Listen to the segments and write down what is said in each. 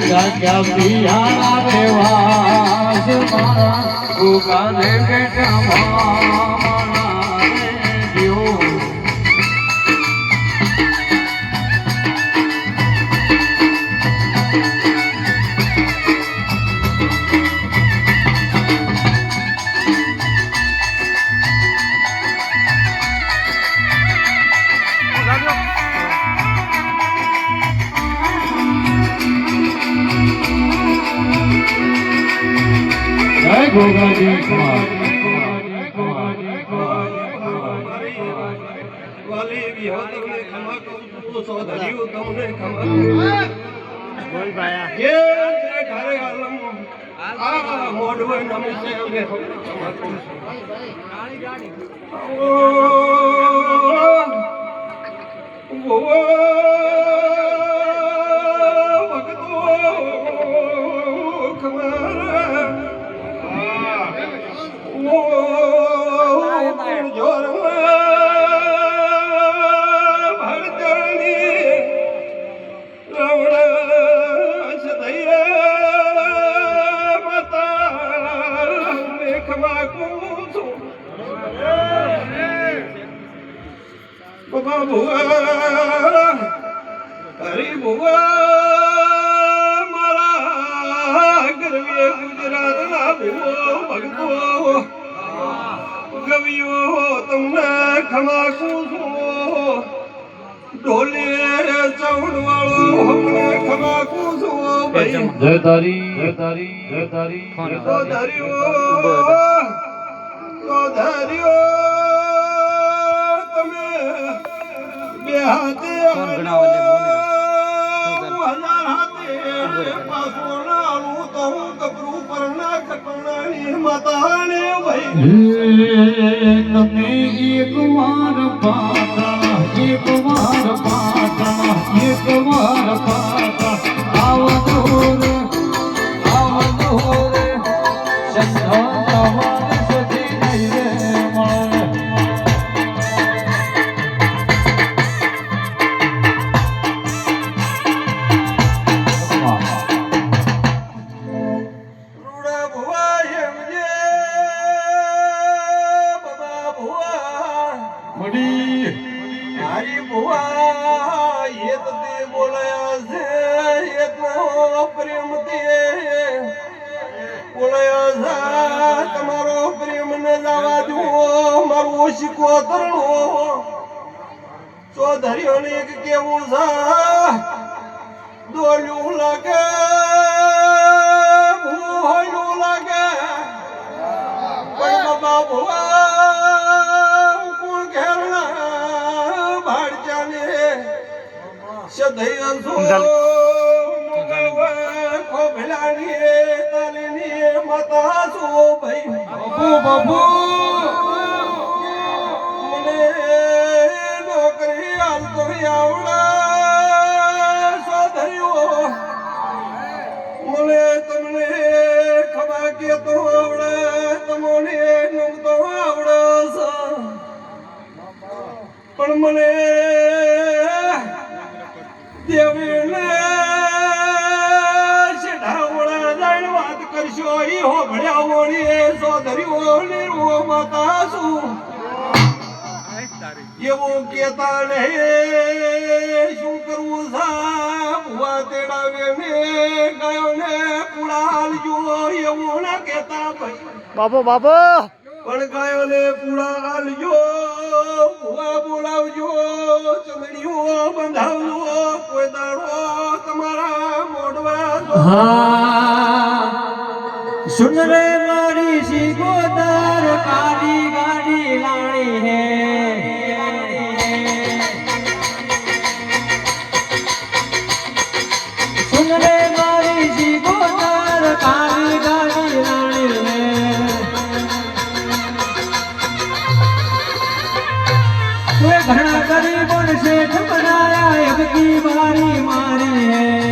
જાગ્યા પિયાણા દેવાસ મારા ભૂકાને બેટા ગોગાજી વાલી વિહત તમને ખમા કરું સોધર્યું તમને ખમા બોલ ભાયા કે ઘરે આલમ આ મોડવે નમી છે ને ખમા કરું ઓ વખતો ખમા બાબા ભુવા હરી ભુવા મારા ગરવે ગુજરાતના ભુવો ભગતો ગવ્યો તમને ખમાકું છું ઢોલે ચૌડ વાળો હમને ખમાકું છું ભાઈ જય તારી જય તારી જય તારી તો ધર્યો તમે બે હાથે હજાર હાથે પાછો નાલું તો હું કપરું પર ના કટણાની માતાને ભાઈ તમે એક વાર પાતા એક વાર પાતા એક વાર પાતા આવતો રે સંધો સદી નહીં રે તમારો પ્રેમ ન જવા દો મારું શીખવો તરણો ચૌધરીઓ ને કેવું છે દોલ્યું લાગે ભૂહોયું લાગે પણ બાબા ભુવા કોણ ઘેરના ભાડજાને સદૈય છો ખોભલાની તાલીની માતા છો ભાઈ બાબુ મને નોકરી હાલતો આવડા સોધર્યો મને તમને ખબર કે તો આવડે તમને નમતો આવડે પણ મને દેવીને કરશો ઈ હો ભડ્યા ઓળી સોધર્યો ને ઓ માતા છું એવું કેતા નહીં શું કરવું સા ભુવા તેડાવે ને ગયો ને પુડાલ જો એવું ના કેતા બાબો બાબો પણ ગયો ને પુડાલ જો ભુવા બોલાવજો ચમડીઓ બંધાવજો કોઈ દાડો તમારા મોઢવા सुन रे मारी सी गोदार काली गाड़ी लानी है सुन रे मारी सी गोदार काली गाड़ी लानी है कोई घना गरीबों ने सेठ बनाया अब की बारी मारी है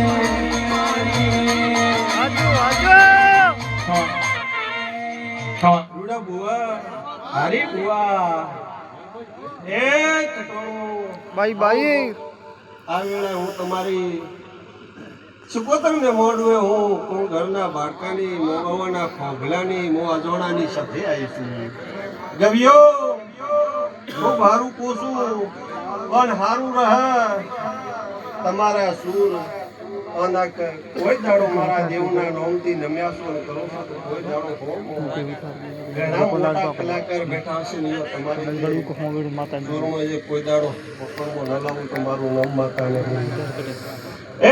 રૂડા બુઆ હરી બુઆ એ કટોળો બાઈ બાઈ આ વેળે હું તમારી સુપોતરને મોડવે હું ઘરના બાળકાની મોગવાના ખોભલાની મો અજોણાની સાથે આવી છું ગવ્યો હું ભારું કોસું પણ હારું રહે તમારા સૂર અનાક કોઈ દાડો મારા દેવના નોમથી નમ્યા છો ને કરો છો તો કોઈ દાડો ઘણા મોટા કલાકાર બેઠા હશે ને તમારી જોરમાં જે કોઈ દાડો પકડમાં ન લાવું તો મારું નામ માતાને એ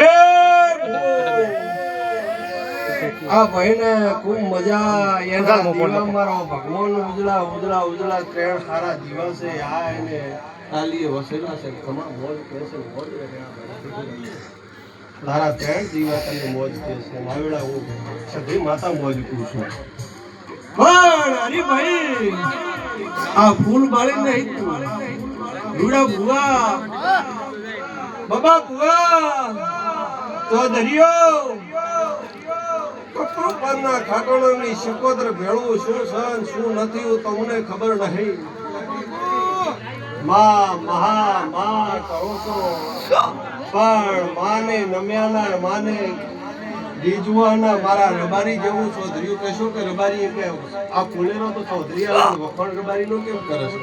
આ ભાઈને ખૂબ મજા એના દીવા મારો ભગવાન ઉજળા ઉજળા ઉજળા ત્રણ સારા દિવસે આ એને આલીએ વસેલા છે તમામ મોજ કહેશે મોજ તારા ત્રણ દિવસ તને મોજ કહેશે માવેડા હું સધી માતા મોજ કરું છું પણ અરે ભાઈ આ ફૂલ બાળી નહીં રૂડા ભુવા બાબા ભુવા તો દરિયો પરના ખાટોળની શકોદર ભેળું શું સન શું નથી તમને ખબર નહીં માં મહા માં કહો છો પણ માને નમ્યાના માને રીજવાના મારા રબારી જેવું ચૌધરીયું કહેશો કે રબારી કે આ ફૂલેરો તો ચૌધરી વખણ રબારીનો કેમ કરે છે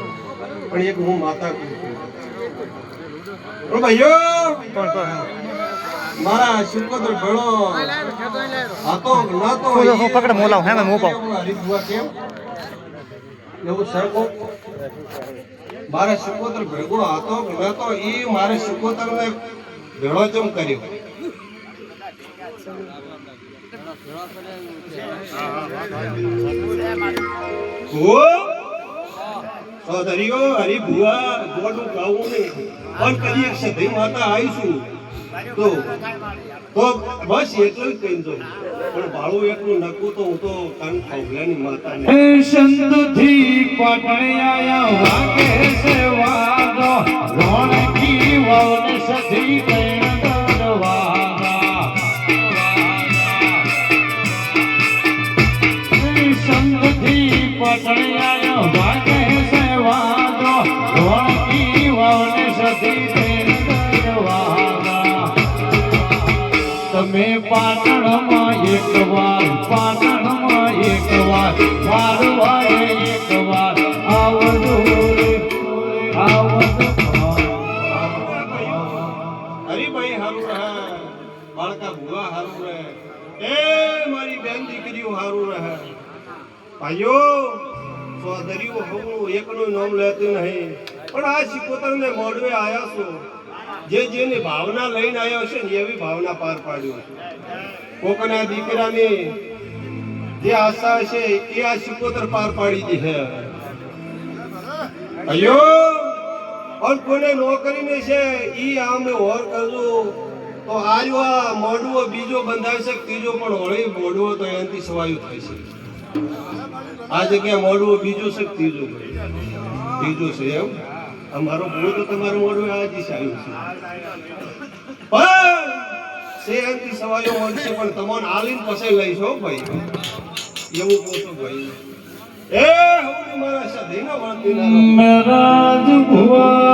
પણ એક હું માતા કહું છું ભાઈઓ મારા શિકોદર ભેળો હતો ના તો પકડ મોલાવ હે મેં મોપા હરીફુઆ કેમ એવું સરકો મારા શિકોદર ભેગો હતો ના તો ઈ મારે શિકોદરને ભેળો કેમ કર્યો સોદરીઓ હરીફુઆ ગોડું ગાવું નહીં પણ કરી એક સધી માતા આવીશું તો બસ એટલું જ કહી દો પણ ભાડું એટલું નકું તો હું તો કાન ખોગલાની માતાને સંતથી પાટણે આયા વાગે છે વાગો રોણકી વવન સધી કૈણ દરવાગા સંતથી પાટણે આયા વાગે છે વાગો રોણકી વવન સધી કૈણ દરવાગા તમે પાટણમાં એકવાર મારવા એકવાર આવજો રે આવજો હરીભાઈ હારું રહે બાળકા ભુવા હારું રહે એ મારી બેન દીકરીઓ હારું રહે ભાઈઓ સોદરીઓ હું એકનું નામ લેતું નહીં પણ આ શિકોતરને મોડવે આવ્યા છો જેની ભાવના લઈને આવ્યો છે ને એવી ભાવના પાર પાડ્યો કોકના દીકરાની જે આશા છે એ આ શિકોતર પાર પાડી દી છે અયો और કોને નોકરીને છે ઈ આમે હોર કરજો તો આજો આ મોડવો બીજો બંધાઈ શકે ત્રીજો પણ હોળી મોડવો તો એનથી સવાયું થાય છે આ જગ્યાએ મોડવો બીજો છે ત્રીજો છે એમ અમારો બોલ તો તમારો મોડવો આ જ આવ્યું છે પણ છે એનથી સવાયો મળશે પણ તમને આલીન પાસે લઈશો ભાઈ એવું કહું ભાઈ એ હું મારા સધીના વાંધી ના મેરા ભુવા